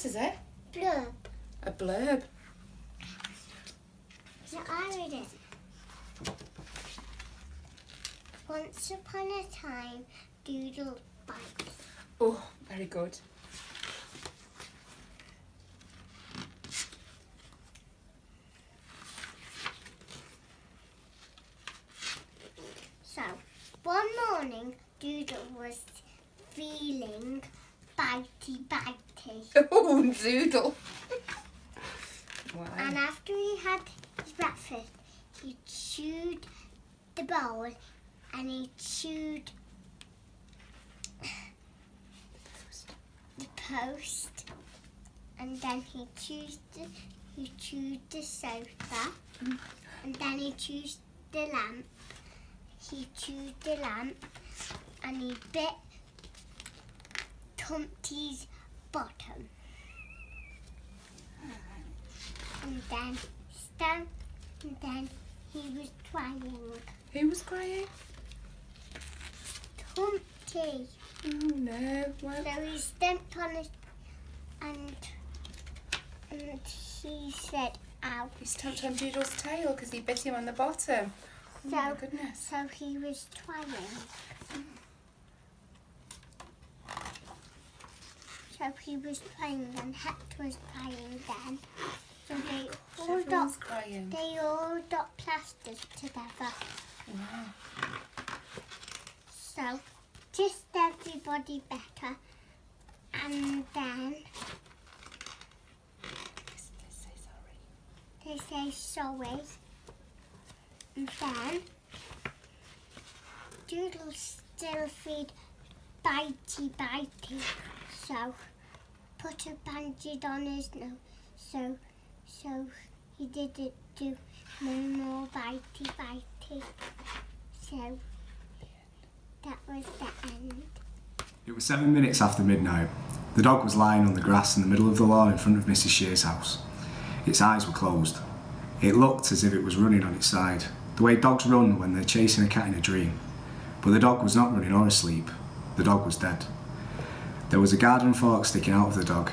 What is it? Blurb. A blurb. So I read it. Once upon a time, Doodle bites. Oh, very good. So, one morning, Doodle was feeling bitey. Oh, Doodle. Wow. And after he had his breakfast, he chewed the bowl and he chewed the post, and then he chewed the sofa, and then he chewed the lamp. He chewed the lamp and he bit Tumpty's bottom. And then he was crying. Who was crying? Tumpty. Oh no. Well, So he stepped on it and he said, ow. he stamped on Doodle's tail because he bit him on the bottom. Oh my goodness. So he was trying. So he was crying and Hector was crying then. So Everyone's crying. they all got plasters together. Wow. So just everybody better. And then they say sorry. And then Doodle still feed bitey. So put a bandage on his nose. So he didn't do no more bitey. So that was the end. It was 7 minutes after midnight. The dog was lying on the grass in the middle of the lawn in front of Mrs. Shear's house. Its eyes were closed. It looked as if it was running on its side, the way dogs run when they're chasing a cat in a dream. But the dog was not running or asleep. The dog was dead. There was a garden fork sticking out of the dog.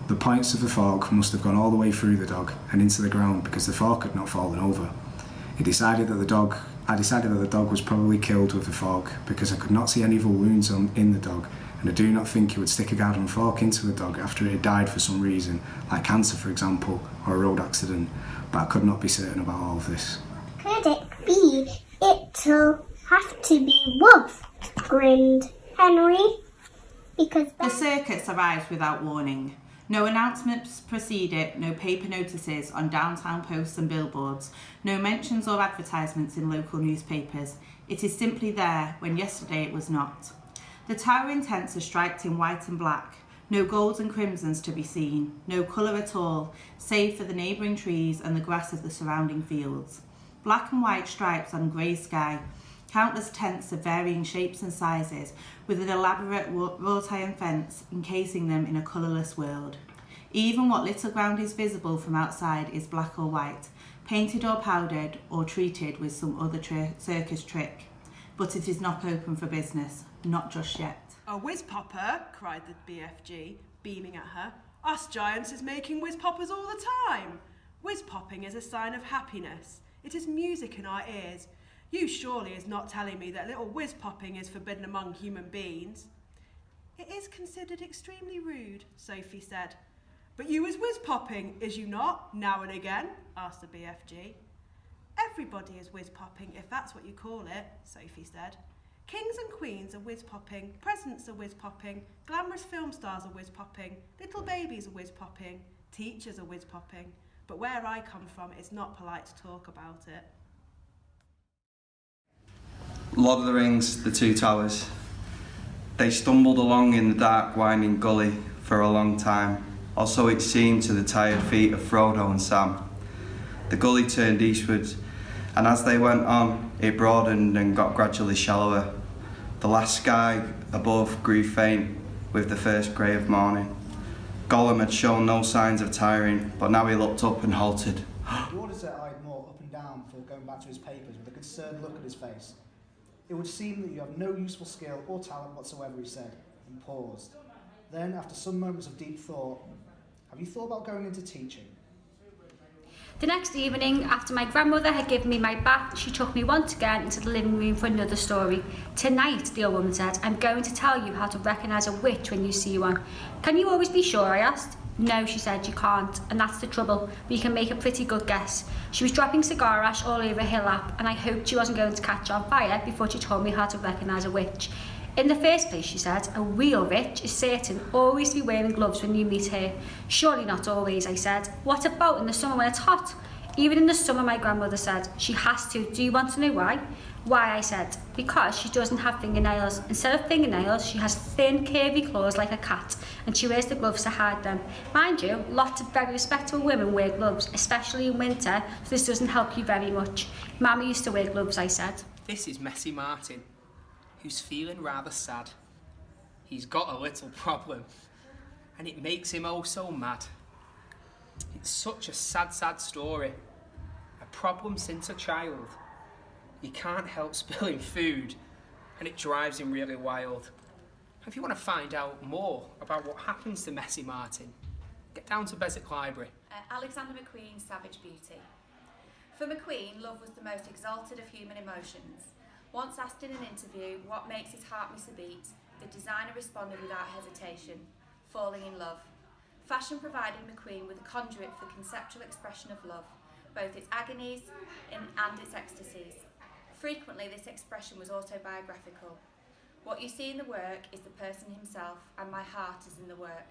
The points of the fork must have gone all the way through the dog and into the ground because the fork had not fallen over. I decided that the dog was probably killed with the fork because I could not see any wounds in the dog, and I do not think you would stick a garden fork into a dog after it had died for some reason, like cancer for example, or a road accident, but I could not be certain about all of this. Could it be? It'll have to be Wolf, grinned Henry, because The circus arrives without warning. No announcements precede it, no paper notices on downtown posts and billboards, no mentions or advertisements in local newspapers. It is simply there when yesterday it was not. The towering tents are striped in white and black, no golds and crimsons to be seen, no colour at all, save for the neighbouring trees and the grass of the surrounding fields. Black and white stripes on grey sky, countless tents of varying shapes and sizes, with an elaborate wrought iron fence encasing them in a colourless world. Even what little ground is visible from outside is black or white, painted or powdered or treated with some other circus trick. But it is not open for business, not just yet. A whiz popper, cried the BFG, beaming at her. Us giants is making whiz poppers all the time. Whiz popping is a sign of happiness. It is music in our ears. You surely is not telling me that little whiz popping is forbidden among human beings. It is considered extremely rude, Sophie said. But you is whiz popping, is you not, now and again? Asked the BFG. Everybody is whiz popping, if that's what you call it, Sophie said. Kings and queens are whiz popping, presidents are whiz popping, glamorous film stars are whiz popping, little babies are whiz popping, teachers are whiz popping. But where I come from, it's not polite to talk about it. Lord of the Rings, The Two Towers. They stumbled along in the dark, winding gully for a long time, or so it seemed to the tired feet of Frodo and Sam. The gully turned eastward, and as they went on, it broadened and got gradually shallower. The last sky above grew faint with the first grey of morning. Gollum had shown no signs of tiring, but now he looked up and halted. The auditor eyed Moore up and down before going back to his papers with a concerned look at his face. It would seem that you have no useful skill or talent whatsoever, he said, and paused. Then, after some moments of deep thought, Have you thought about going into teaching? The next evening, after my grandmother had given me my bath, she took me once again into the living room for another story. Tonight, the old woman said, I'm going to tell you how to recognise a witch when you see one. Can you always be sure, I asked. No, she said, you can't, and that's the trouble, but you can make a pretty good guess. She was dropping cigar ash all over her lap, and I hoped she wasn't going to catch on fire before she told me how to recognise a witch. In the first place, she said, a real witch is certain always to be wearing gloves when you meet her. Surely not always, I said. What about in the summer when it's hot? Even in the summer, my grandmother said, she has to. Do you want to know why? Why, I said, because she doesn't have fingernails. Instead of fingernails, she has thin, curvy claws like a cat, and she wears the gloves to hide them. Mind you, lots of very respectable women wear gloves, especially in winter, so this doesn't help you very much. Mama used to wear gloves, I said. This is Messy Martin, who's feeling rather sad. He's got a little problem, and it makes him oh so mad. It's such a sad, sad story. A problem since a child. He can't help spilling food, and it drives him really wild. If you want to find out more about what happens to Messy Martin, get down to Beswick Library. Alexander McQueen's Savage Beauty. For McQueen, love was the most exalted of human emotions. Once asked in an interview what makes his heart miss a beat, the designer responded without hesitation, falling in love. Fashion provided McQueen with a conduit for the conceptual expression of love, both its agonies and its ecstasies. Frequently, this expression was autobiographical. What you see in the work is the person himself, and my heart is in the work.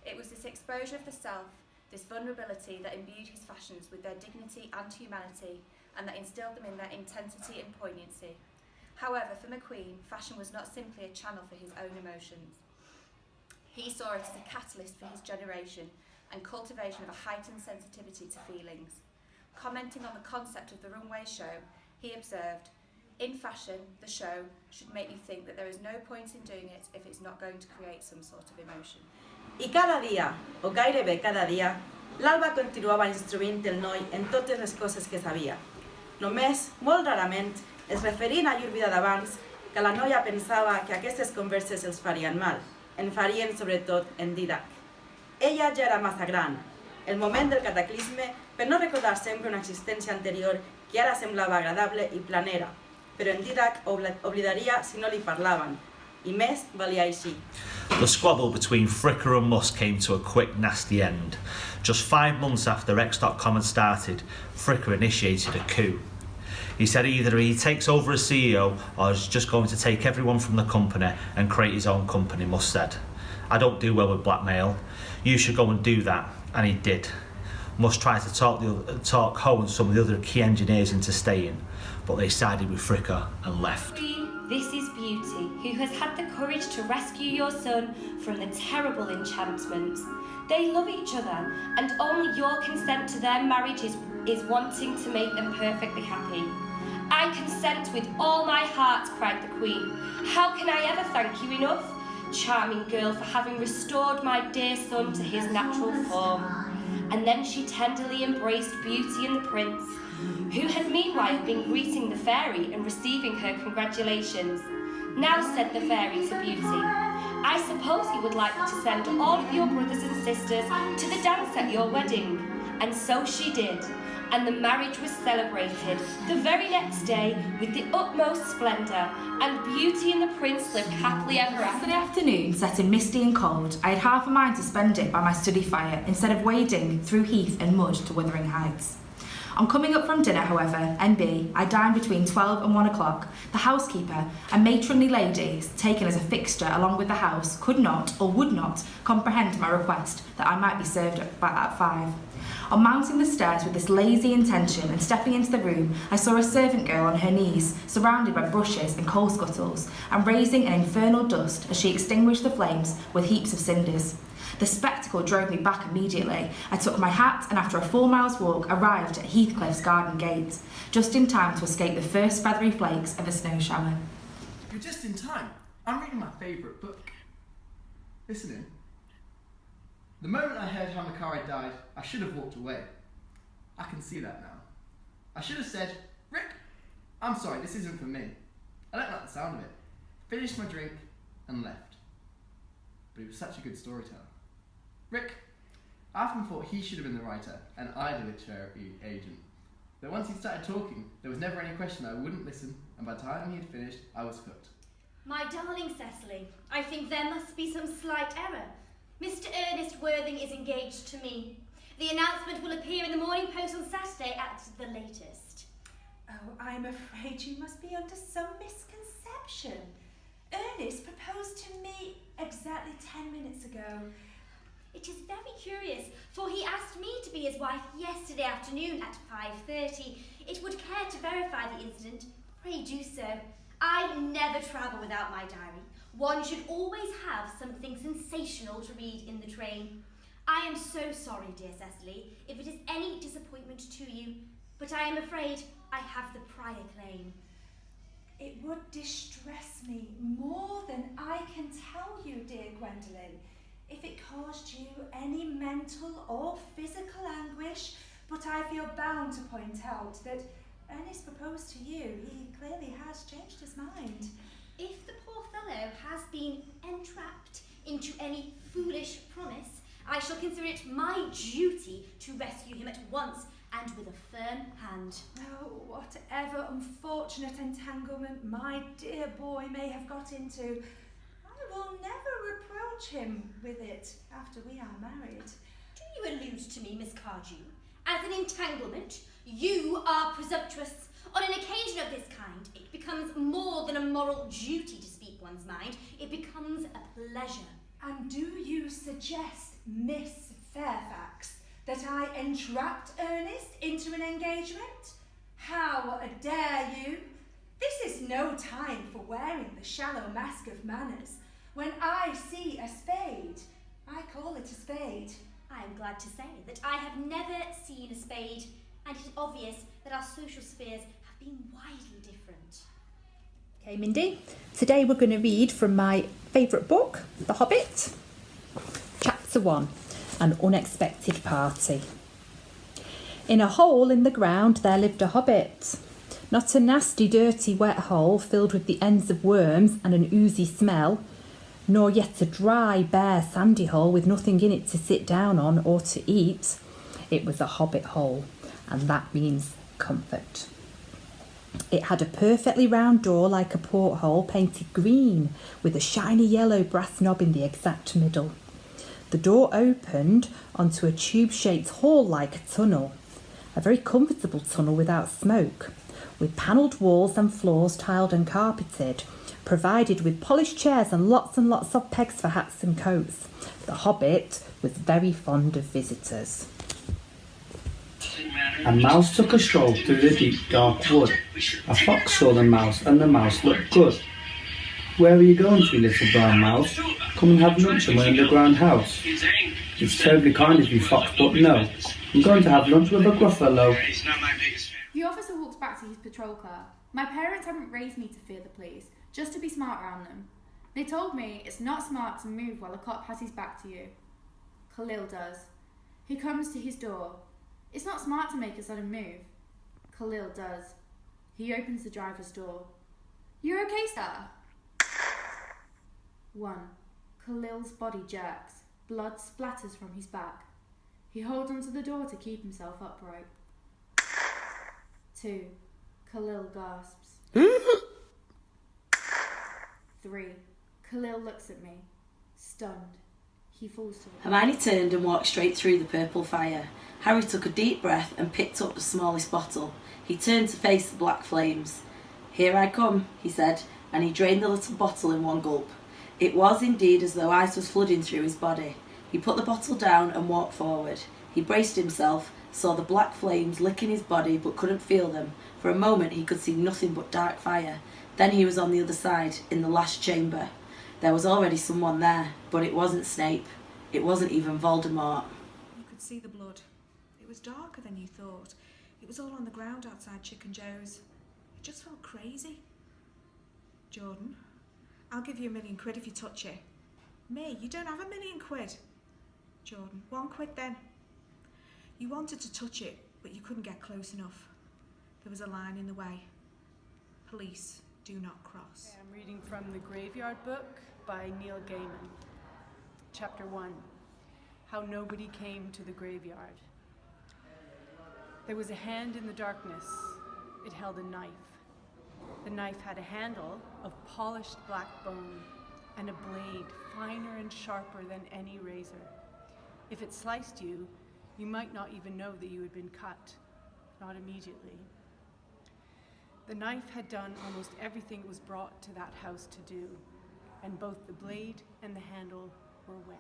It was this exposure of the self, this vulnerability that imbued his fashions with their dignity and humanity, and that instilled them in their intensity and poignancy. However, for McQueen, fashion was not simply a channel for his own emotions. He saw it as a catalyst for his generation and cultivation of a heightened sensitivity to feelings. Commenting on the concept of the runway show, he observed, in fashion, the show should make you think that there is no point in doing it if it's not going to create some sort of emotion. I cada dia, o gairebé cada dia, l'Alba continuava instruint el noi en totes les coses que sabia. Només, molt rarament, es referien a llur vida d'abans que la noia pensava que aquestes converses els farien mal, en farien sobretot en Didac. Ella ja era massa gran, el moment del cataclisme, per no recordar sempre una existència anterior que ara semblava agradable i planera, però en Didac oblidaria si no li parlaven, i més valia així. The squabble between Fricker and Musk came to a quick, nasty end. Just 5 months after X.com had started, Fricker initiated a coup. He said either he takes over as CEO or is just going to take everyone from the company and create his own company, Musk said. I don't do well with blackmail. You should go and do that. And he did. Musk tried to talk Ho and some of the other key engineers into staying, but they sided with Fricker and left. This is Beauty, who has had the courage to rescue your son from the terrible enchantment. They love each other, and only your consent to their marriage is wanting to make them perfectly happy. I consent with all my heart, cried the Queen. How can I ever thank you enough, charming girl, for having restored my dear son to his natural form? And then she tenderly embraced Beauty and the Prince, who had meanwhile been greeting the fairy and receiving her congratulations. Now, said the fairy to Beauty, I suppose you would like to send all of your brothers and sisters to the dance at your wedding. And so she did, and the marriage was celebrated the very next day with the utmost splendour, and Beauty and the Prince lived happily ever after. For the afternoon, setting misty and cold, I had half a mind to spend it by my study fire instead of wading through heath and mud to Wuthering Heights. On coming up from dinner, however, NB, I dined between 12 and 1 o'clock. The housekeeper, a matronly lady taken as a fixture along with the house, could not or would not comprehend my request that I might be served at 5. On mounting the stairs with this lazy intention and stepping into the room, I saw a servant girl on her knees, surrounded by brushes and coal scuttles, and raising an infernal dust as she extinguished the flames with heaps of cinders. The spectacle drove me back immediately. I took my hat and after a 4 miles walk arrived at Heathcliff's garden gate, just in time to escape the first feathery flakes of a snow shower. You're just in time. I'm reading my favourite book. Listen in. The moment I heard how Makari died, I should have walked away. I can see that now. I should have said, Rick, I'm sorry, this isn't for me. I don't like the sound of it. Finished my drink and left. But he was such a good storyteller. Rick, I often thought he should have been the writer and I the literary agent. But once he started talking, there was never any question I wouldn't listen, and by the time he had finished, I was hooked. My darling Cecily, I think there must be some slight error. Mr. Ernest Worthing is engaged to me. The announcement will appear in the Morning Post on Saturday at the latest. Oh, I'm afraid you must be under some misconception. Ernest proposed to me exactly 10 minutes ago. It is very curious, for he asked me to be his wife yesterday afternoon at 5:30. It would care to verify the incident. Pray do so. I never travel without my diary. One should always have something sensational to read in the train. I am so sorry, dear Cecily, if it is any disappointment to you, but I am afraid I have the prior claim. It would distress me more than I can tell you, dear Gwendolyn, if it caused you any mental or physical anguish, but I feel bound to point out that Ernest proposed to you. He clearly has changed his mind. If the poor fellow has been entrapped into any foolish promise, I shall consider it my duty to rescue him at once and with a firm hand. Oh, whatever unfortunate entanglement my dear boy may have got into, I will never reproach him with it after we are married. Do you allude to me, Miss Cardew, as an entanglement? You are presumptuous. On an occasion of this kind, it becomes more than a moral duty to speak one's mind. It becomes a pleasure. And do you suggest, Miss Fairfax, that I entrapped Ernest into an engagement? How dare you? This is no time for wearing the shallow mask of manners. When I see a spade, I call it a spade. I am glad to say that I have never seen a spade, and it is obvious that our social spheres have been widely different. Okay, Mindy, today we're going to read from my favourite book, The Hobbit. Chapter 1, An Unexpected Party. In a hole in the ground there lived a hobbit. Not a nasty, dirty, wet hole filled with the ends of worms and an oozy smell, nor yet a dry, bare, sandy hole with nothing in it to sit down on or to eat. It was a hobbit hole, and that means comfort. It had a perfectly round door like a porthole, painted green, with a shiny yellow brass knob in the exact middle. The door opened onto a tube-shaped hall like a tunnel, a very comfortable tunnel without smoke, with panelled walls and floors tiled and carpeted, provided with polished chairs and lots of pegs for hats and coats. The hobbit was very fond of visitors. A mouse took a stroll through the deep dark wood. A fox saw the mouse, and the mouse looked good. Where are you going to, little brown mouse? Come and have lunch in my underground house. It's terribly kind of you, fox, but no. I'm going to have lunch with a gruffalo. The officer walks back to his patrol car. My parents haven't raised me to fear the police, just to be smart around them. They told me it's not smart to move while a cop has his back to you. Khalil does. He comes to his door. It's not smart to make a sudden move. Khalil does. He opens the driver's door. You okay, sir? 1. Khalil's body jerks. Blood splatters from his back. He holds onto the door to keep himself upright. 2. Khalil gasps. 3. Khalil looks at me, stunned. He falls to the floor. Hermione turned and walked straight through the purple fire. Harry took a deep breath and picked up the smallest bottle. He turned to face the black flames. Here I come, he said, and he drained the little bottle in one gulp. It was indeed as though ice was flooding through his body. He put the bottle down and walked forward. He braced himself, saw the black flames licking his body but couldn't feel them. For a moment he could see nothing but dark fire. Then he was on the other side, in the last chamber. There was already someone there, but it wasn't Snape. It wasn't even Voldemort. You could see the blood. It was darker than you thought. It was all on the ground outside Chicken Joe's. It just felt crazy. Jordan, I'll give you £1 million if you touch it. Me, you don't have £1 million. Jordan, £1 then. You wanted to touch it, but you couldn't get close enough. There was a line in the way. Police do not cross. Okay, I'm reading from The Graveyard Book by Neil Gaiman. Chapter 1. how nobody came to the graveyard. There was a hand in the darkness. It held a knife. The knife had a handle of polished black bone and a blade finer and sharper than any razor. If it sliced you, you might not even know that you had been cut, not immediately. The knife had done almost everything it was brought to that house to do, and both the blade and the handle were wet.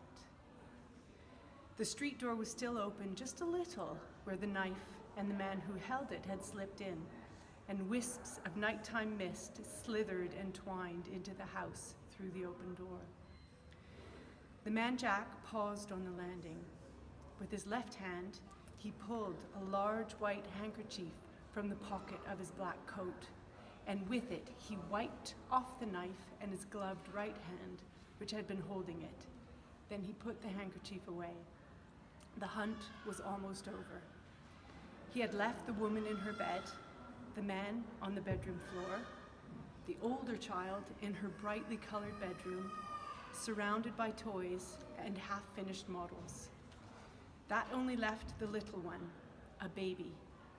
The street door was still open just a little where the knife and the man who held it had slipped in, and wisps of nighttime mist slithered and twined into the house through the open door. The man Jack paused on the landing. With his left hand, he pulled a large white handkerchief from the pocket of his black coat, and with it he wiped off the knife and his gloved right hand, which had been holding it. Then he put the handkerchief away. The hunt was almost over. He had left the woman in her bed, the man on the bedroom floor, the older child in her brightly colored bedroom, surrounded by toys and half-finished models. That only left the little one, a baby,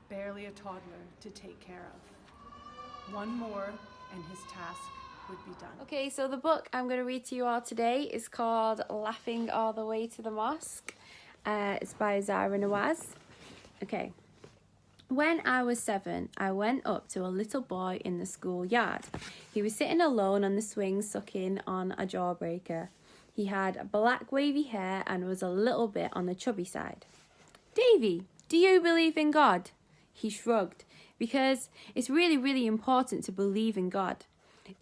barely a toddler, to take care of. One more and his task would be done. Okay, so the book I'm going to read to you all today is called Laughing All the Way to the Mosque. It's by Zara Nawaz. Okay. When I was 7, I went up to a little boy in the schoolyard. He was sitting alone on the swing sucking on a jawbreaker. He had black wavy hair and was a little bit on the chubby side. "Davy, do you believe in God?" He shrugged, because it's really, really important to believe in God.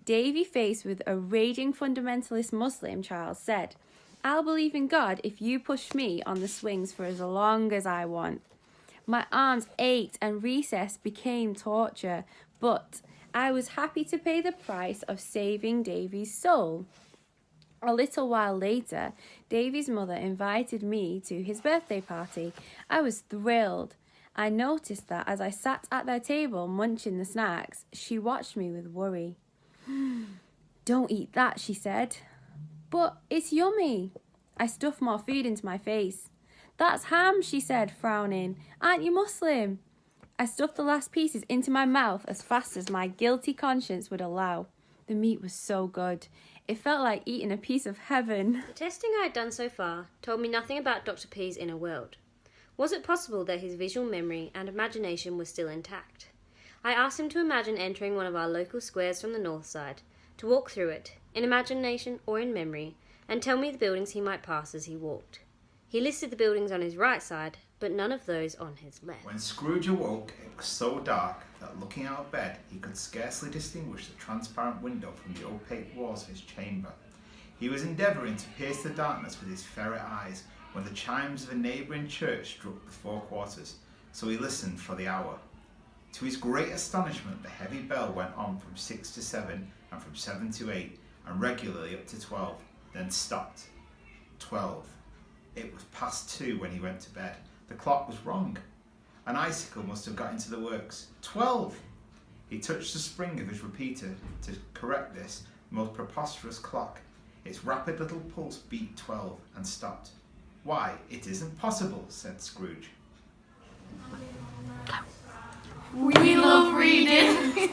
Davy, faced with a raging fundamentalist Muslim child, said, "I'll believe in God if you push me on the swings for as long as I want." My arms ached and recess became torture, but I was happy to pay the price of saving Davy's soul. A little while later, Davy's mother invited me to his birthday party. I was thrilled. I noticed that as I sat at their table munching the snacks, she watched me with worry. "Don't eat that," she said. "But it's yummy." I stuffed more food into my face. "That's ham," she said, frowning. "Aren't you Muslim?" I stuffed the last pieces into my mouth as fast as my guilty conscience would allow. The meat was so good. It felt like eating a piece of heaven. The testing I had done so far told me nothing about Dr. P's inner world. Was it possible that his visual memory and imagination were still intact? I asked him to imagine entering one of our local squares from the north side, to walk through it, in imagination or in memory, and tell me the buildings he might pass as he walked. He listed the buildings on his right side, but none of those on his left. When Scrooge awoke, it was so dark that looking out of bed, he could scarcely distinguish the transparent window from the opaque walls of his chamber. He was endeavouring to pierce the darkness with his ferret eyes when the chimes of a neighbouring church struck the 4 quarters, so he listened for the hour. To his great astonishment, the heavy bell went on from 6 to 7 and from 7 to 8 and regularly up to 12, then stopped. 12. It was past 2 when he went to bed. The clock was wrong. An icicle must have got into the works. 12! He touched the spring of his repeater to correct this most preposterous clock. Its rapid little pulse beat 12 and stopped. "Why, it isn't possible," said Scrooge. We love reading.